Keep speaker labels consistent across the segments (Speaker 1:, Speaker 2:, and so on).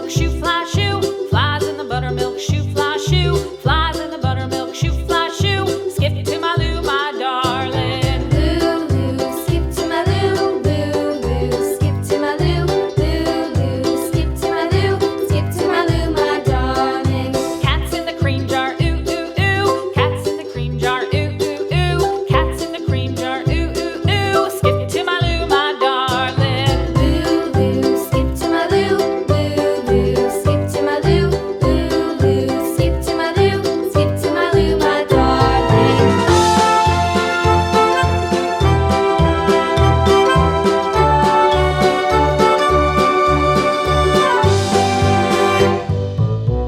Speaker 1: buttermilk shoe, fly shoe. Flies in the buttermilk shoe, fly shoe. Flies in the buttermilk shoe, fly shoe. Skip to my Lou, my darling.
Speaker 2: Lou, skip to my Lou, Lou, skip to my Lou, Lou, skip to my Lou, skip to my Lou, my darling.
Speaker 1: Cats in the cream jar, ooh, ooh, ooh. Cats in the cream jar, ooh, ooh, ooh. Cats in the cream jar, ooh, ooh, ooh. Skip to my Lou, my darling.
Speaker 2: Lou, skip to my Lou, Lou, skip to my Lou, Lou, skip to my Lou, skip to my Lou, my darling.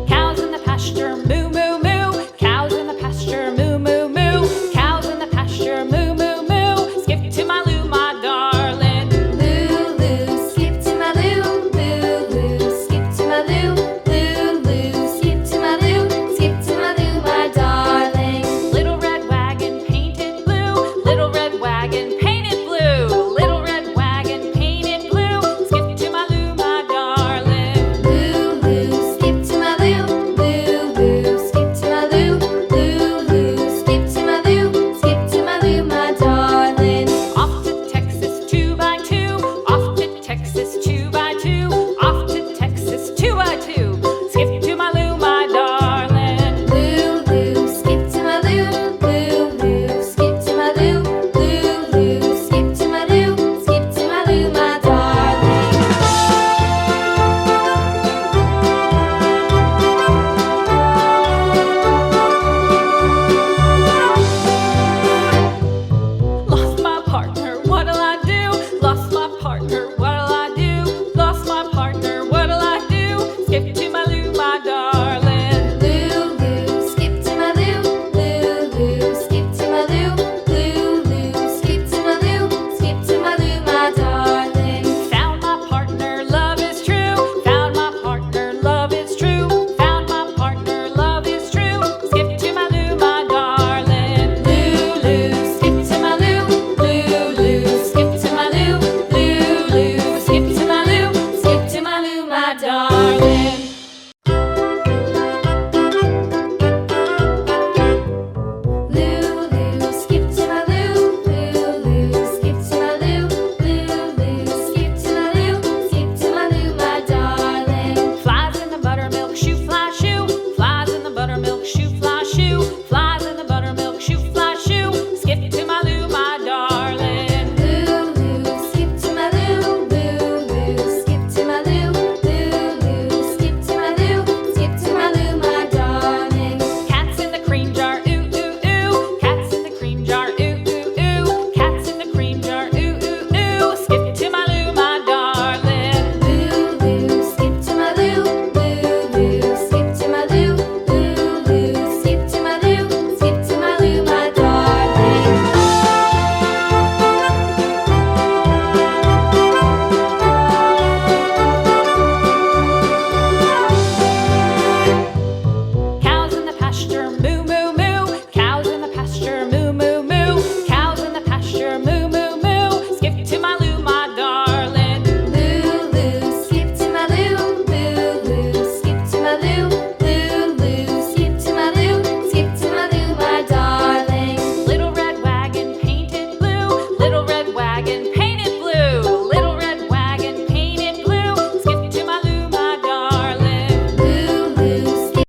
Speaker 1: Cows in the pasture, moo, moo, moo. Cows in the pasture, moo, moo, moo. Cows in the pasture, moo, moo, moo. Skip to my Lou, my darling.
Speaker 2: Lou, skip to my Lou, Lou, skip to my Lou, Lou, skip to my Lou, skip to my Lou, my darling.
Speaker 1: Little red wagon painted blue. Little red wagon painted blue. Little red wagon painted blue. Skip to my Lou, my darling.
Speaker 2: Lou, skip to my Lou, Lou, skip to my Lou, Lou, skip to my Lou, skip to my Lou, my darling.
Speaker 1: Off to Texas 2x2. Off to Texas 2x2. Off to Texas 2x2. Skip to my Lou, my darling.
Speaker 2: Lou, skip to my Lou, Lou, skip to my Lou, Lou, skip to my Lou, skip to my Lou, my darling.
Speaker 1: Lost my partner, what'll I do? Lost my partner, what'll I do? Lost my partner, what'll I do? Skip to my Lou, my darling.
Speaker 2: Lou, skip to my Lou, Lou, skip to my Lou, Lou, skip to my Lou, skip to my Lou, my darling.
Speaker 1: Found my partner, love is true. Found my partner, love is true. Found my partner, love is true. Skip to my Lou, my darling.
Speaker 2: Lou, skip to my Lou, Lou, skip to my Lou, Lou, skip to my Lou, skip to my Lou, my darling.